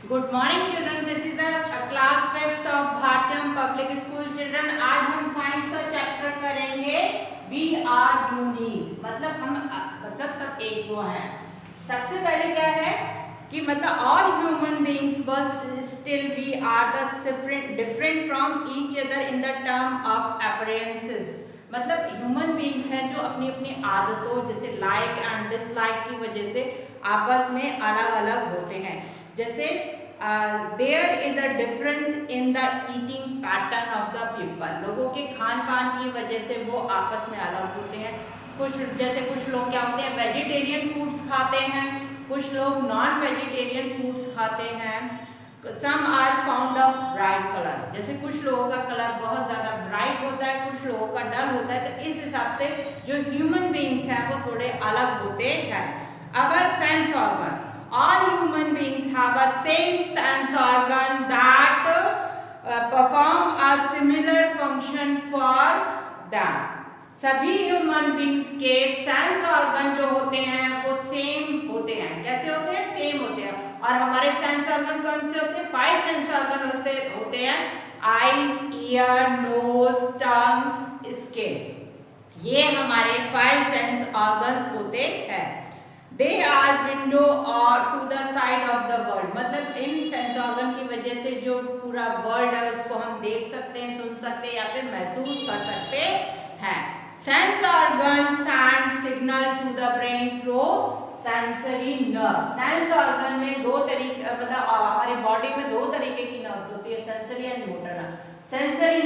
Good morning children, this is the class 5th of Bharatiyam public school. Children, आज हम science का chapter करेंगे we are unique. मतलब सब एक दो हैं। सबसे पहले क्या है कि मतलब all human beings but still we are the different from each other in the term of appearances. मतलब ह्यूमन बीइंग्स हैं जो अपनी अपनी आदतों जैसे लाइक एंड डिसलाइक की वजह से आपस में अलग अलग होते हैं। जैसे there is a difference in the eating pattern of the people. लोगों के खान पान की वजह से वो आपस में अलग होते हैं। कुछ लोग क्या होते हैं, वेजिटेरियन फूड्स खाते हैं, कुछ लोग नॉन वेजिटेरियन फूड्स खाते हैं। Some are found of bright colour, जैसे कुछ लोगों का कलर बहुत ज़्यादा ब्राइट होता है, कुछ लोगों का डल होता है। तो इस हिसाब से जो ह्यूमन बीइंग्स हैं वो थोड़े अलग होते हैं। अब sense organ, all human beings have a same sense organ that perform a similar function for them। सभी ह्यूमन बींग्स के सेंस ऑर्गन जो होते हैं वो सेम होते हैं। कैसे होते हैं? सेम होते हैं। और हमारे सेंस ऑर्गन कौन से होते हैं? 5 सेंस ऑर्गन से होते हैं, आईज, ईयर, नोज, टंग, स्किन। ये हमारे 5 सेंस ऑर्गन्स होते हैं। They are window or to the side of the world। मतलब इन सेंस ऑर्गन की वजह से जो पूरा वर्ल्ड है उसको हम देख सकते हैं, सुन सकते हैं या फिर महसूस कर सकते हैं। Sense organ send signal to the brain through sensory nerve. Sense organ में दो तरीके, मतलब हमारी बॉडी में दो तरीके की नर्व्स होती है, sensory and motor nerve. Sensory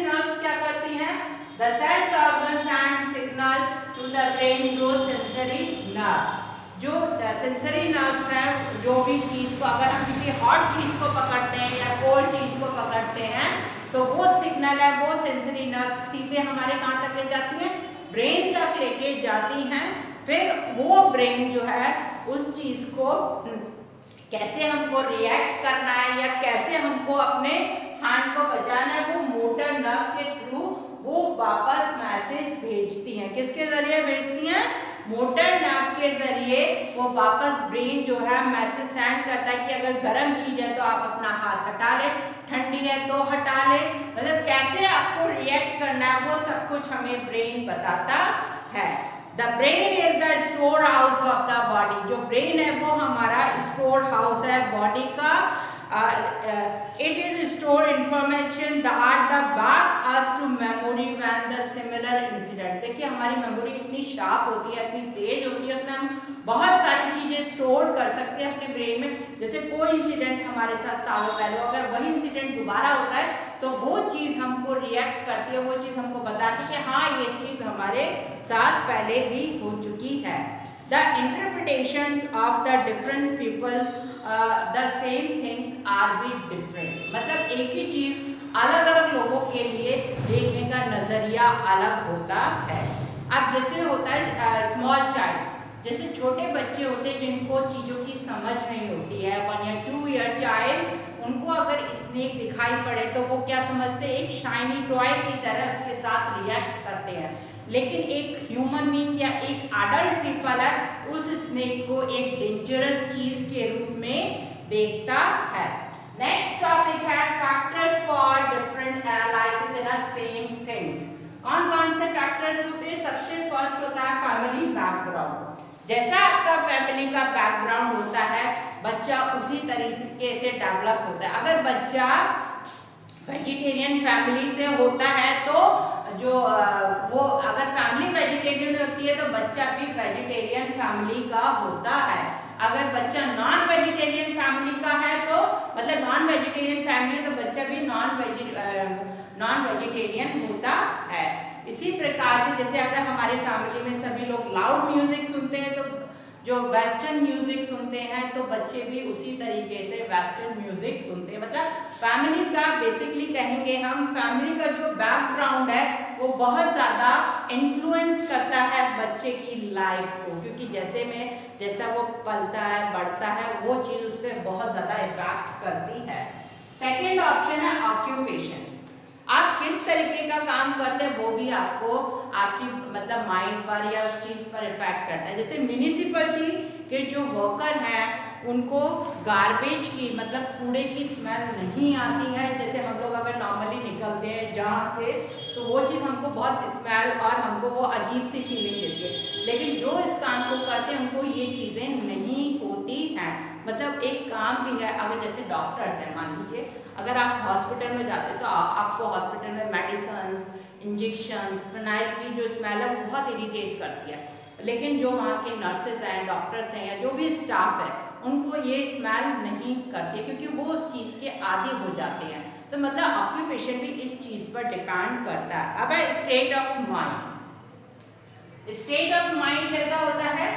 nerves क्या करती हैं? The sense organs send signal to the brain through sensory nerves। जो सेंसरी नर्व्स हैं, जो भी चीज़ को, अगर हम किसी हॉट चीज़ को पकड़ते हैं या कोल्ड चीज़ को पकड़ते हैं तो वो सिग्नल है, वो सेंसरी नर्व्स सीधे हमारे कहाँ तक ले जाती हैं? ब्रेन तक लेके जाती हैं। फिर वो ब्रेन जो है उस चीज़ को कैसे हमको रिएक्ट करना है या कैसे हमको अपने हैंड को बचाना है, वो मोटर नर्व के थ्रू वो वापस मैसेज भेजती हैं। किसके जरिए भेजती हैं? मोटर नर्व के जरिए वो वापस ब्रेन जो है मैसेज सेंड करता है कि अगर गर्म चीज है तो आप अपना हाथ हटा ले, ठंडी है तो हटा ले। मतलब कैसे आपको रिएक्ट करना है वो सब कुछ हमें ब्रेन बताता है। The brain is the store house of the body. जो ब्रेन है वो हमारा स्टोर हाउस है बॉडी का। It is store information that the back us to memory when the similar incident। देखिए हमारी मेमोरी इतनी शार्प होती है, इतनी तेज होती है, उसमें हम बहुत सारी चीजें स्टोर कर सकते हैं अपने ब्रेन में। जैसे कोई इंसिडेंट हमारे साथ सालों पहले, अगर वही इंसिडेंट दोबारा होता है तो वो चीज हमको रिएक्ट करती है, वो चीज हमको बताती है कि हाँ ये चीज हमारे साथ पहले भी हो चुकी है। The interpretation of the different people the same things are be different। मतलब एक ही चीज अलग अलग लोगों के लिए देखने का नजरिया अलग होता है। अब जैसे होता है स्मॉल चाइल्ड, जैसे छोटे बच्चे होते हैं जिनको चीज़ों की समझ नहीं होती है, 1 या 2 ईयर चाइल्ड, उनको अगर स्नेक दिखाई पड़े तो वो क्या समझते हैं? एक शाइनी टॉय की तरह उसके साथ रिएक्ट करते हैं। लेकिन एक ह्यूमन बीइंग या एक अडल्ट पीपल है उस स्नेक को एक डेंजरस चीज के रूप में देखता है। नेक्स्ट टॉपिक है factors for different analysis in a same things. कौन कौन से फैक्टर्स होते हैं? सबसे फर्स्ट होता है फैमिली बैकग्राउंड। जैसा आपका फैमिली का बैकग्राउंड होता है बच्चा उसी तरीके से डेवलप होता है। अगर बच्चा वेजिटेरियन फैमिली से होता है तो जो वो अगर फैमिली वेजिटेरियन होती है तो बच्चा भी वेजिटेरियन फैमिली का होता है। अगर बच्चा नॉन वेजिटेरियन फैमिली का है तो मतलब नॉन वेजिटेरियन फैमिली तो बच्चा भी नॉन वेजिटेरियन होता है। इसी प्रकार से जैसे अगर हमारे फैमिली में सभी लोग लाउड म्यूजिक सुनते हैं तो जो वेस्टर्न म्यूजिक सुनते हैं तो बच्चे भी उसी तरीके से वेस्टर्न म्यूजिक सुनते हैं। मतलब फैमिली का बेसिकली कहेंगे हम, फैमिली का जो बैकग्राउंड है वो बहुत ज़्यादा इन्फ्लुएंस करता है बच्चे की लाइफ को, क्योंकि जैसा वो पलता है बढ़ता है वो चीज़ उस पर बहुत ज़्यादा इफेक्ट करती है। सेकेंड ऑप्शन है ऑक्यूपेशन। आप किस तरीके का काम करते हैं वो भी आपको आपकी माइंड पर या उस चीज़ पर इफेक्ट करता है। जैसे म्यूनिसिपैलिटी के जो वर्कर हैं उनको गार्बेज की मतलब कूड़े की स्मेल नहीं आती है। जैसे हम लोग अगर नॉर्मली निकलते हैं जहाँ से तो वो चीज़ हमको बहुत स्मेल और हमको वो अजीब सी फीलिंग देती है, लेकिन जो इस काम को करते हैं उनको ये चीज़ें नहीं होती हैं। मतलब एक काम भी है, अगर जैसे डॉक्टर्स हैं, मान लीजिए अगर आप हॉस्पिटल में जाते हैं तो आपको हॉस्पिटल में मेडिसिन, इंजेक्शन, फिनाइल की जो स्मेल है वो बहुत इरिटेट करती है, लेकिन जो वहाँ के नर्सेज हैं, डॉक्टर्स हैं या जो भी स्टाफ है उनको ये स्मेल नहीं करती क्योंकि वो उस चीज़ के आदी हो जाते हैं। तो मतलब ऑक्यूपेशन भी इस चीज़ पर डिपेंड करता है। अब है state of mind. State of mind कैसा होता है?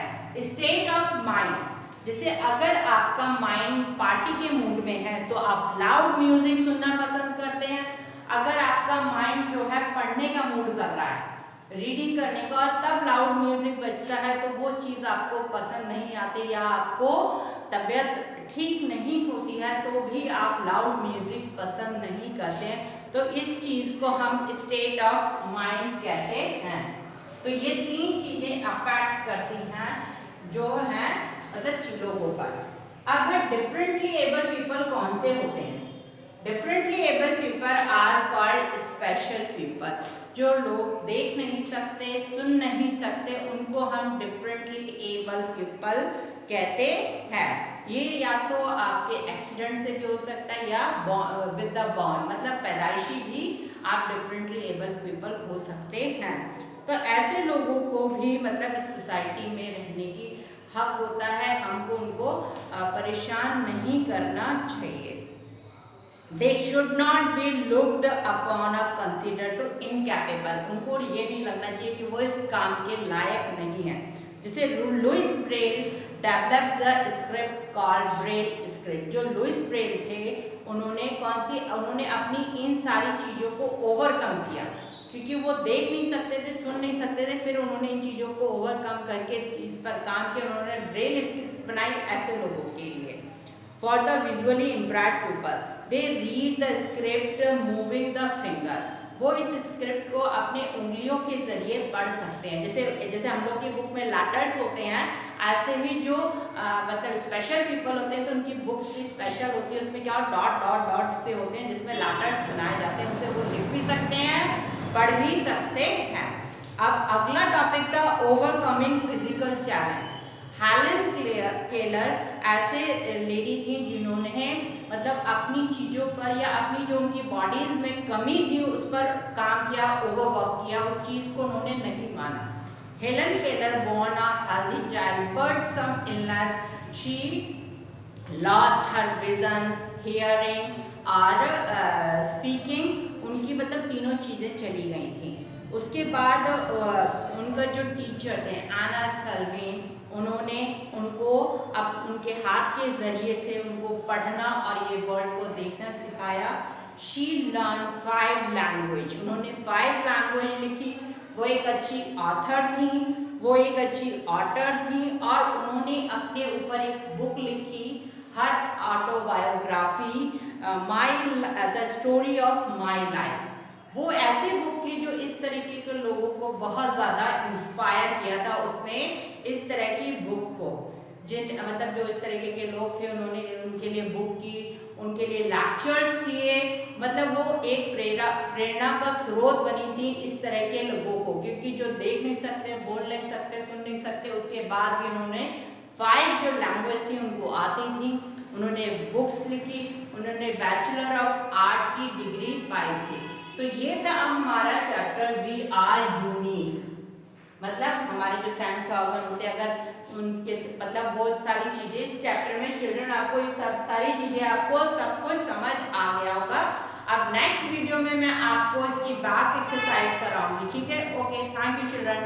स्टेट ऑफ माइंड जैसे अगर आपका माइंड पार्टी के मूड में है तो आप लाउड म्यूजिक सुनना पसंद करते हैं। अगर आपका माइंड जो है पढ़ने का मूड कर रहा है, रीडिंग करने का, तब लाउड म्यूजिक बजता है तो वो चीज़ आपको पसंद नहीं आती या आपको तबीयत ठीक नहीं होती है तो भी आप लाउड म्यूजिक पसंद नहीं करते हैं। तो इस चीज़ को हम स्टेट ऑफ माइंड कहते हैं। तो ये तीन चीज़ें अफेक्ट करती हैं जो है मतलब लोगों पर। अब है डिफरेंटली एबल पीपल कौन से होते हैं? Differently able people are called special people. जो लोग देख नहीं सकते, सुन नहीं सकते, उनको हम डिफरेंटली एबल पीपल कहते हैं। ये या तो आपके एक्सीडेंट से भी हो सकता है या विद द बॉर्न मतलब पैदाइशी भी आप डिफरेंटली एबल पीपल हो सकते हैं। तो ऐसे लोगों को भी मतलब इस सोसाइटी में रहने की हक होता है, हमको उनको परेशान नहीं करना चाहिए। They should not be looked upon or considered to incapable। उनको ये नहीं लगना चाहिए कि वो इस काम के लायक नहीं है। जैसे Louis Braille develop the script called Braille script. जो लुइस ब्रेल थे उन्होंने अपनी इन सारी चीज़ों को ओवरकम किया क्योंकि वो देख नहीं सकते थे, सुन नहीं सकते थे, फिर उन्होंने इन चीज़ों को ओवरकम करके इस चीज़ पर काम किया। उन्होंने ब्रेल स्क्रिप्ट बनाई ऐसे लोगों के लिए। For the visually impaired people they read the script moving the finger. वो इस स्क्रिप्ट को अपने उंगलियों के जरिए पढ़ सकते हैं। जैसे हम लोग की बुक में लेटर्स होते हैं, ऐसे ही जो मतलब स्पेशल पीपल होते हैं तो उनकी बुक्स भी स्पेशल होती है। उसमें क्या डॉट डॉट डॉट से होते हैं जिसमें लेटर्स बनाए जाते हैं, उनसे वो लिख भी सकते हैं, पढ़ भी सकते हैं। अब अगला टॉपिक था overcoming physical challenge. Helen Keller ऐसे लेडी थी जिन्होंने मतलब अपनी चीज़ों पर या अपनी जो उनकी बॉडीज में कमी थी उस पर काम किया, ओवरवर्क किया, उस चीज़ को उन्होंने नहीं माना। Helen Keller born a healthy child but some illness, she lost her vision, hearing और speaking। उनकी मतलब तीनों चीज़ें चली गई थी। उसके बाद उनका जो टीचर थे आना सल्विन, उन्होंने उनको उनके हाथ के ज़रिए से उनको पढ़ना और ये वर्ल्ड को देखना सिखाया। She learn 5 language. उन्होंने 5 लैंग्वेज लिखी। वो एक अच्छी ऑथर थी, वो एक अच्छी ऑटर थी और उन्होंने अपने ऊपर एक बुक लिखी, her autobiography the story of my life. वो ऐसी बुक थी जो इस तरीके के लोगों को बहुत ज़्यादा इंस्पायर किया था। उसमें इस तरह की बुक को मतलब जो इस तरीके के लोग थे उन्होंने उनके लिए बुक की, उनके लिए लेक्चर्स किए। मतलब वो एक प्रेरणा का स्रोत बनी थी इस तरह के लोगों को, क्योंकि जो देख नहीं सकते, बोल नहीं सकते, सुन नहीं सकते, उसके बाद भी उन्होंने 5 जो लैंग्वेज थी उनको आती थी। उन्होंने बुक्स लिखी, उन्होंने बैचलर ऑफ आर्ट की डिग्री पाई थी। तो ये था हमारा चैप्टर वी आर यूनिक। मतलब हमारे जो सेंस ऑर्गन होते हैं अगर उनके मतलब बहुत सारी चीज़ें इस चैप्टर में चिल्ड्रन आपको ये सब सारी चीज़ें आपको सब कुछ समझ आ गया होगा। अब नेक्स्ट वीडियो में मैं आपको इसकी बैक एक्सरसाइज कराऊंगी, ठीक है? Okay, thank you children.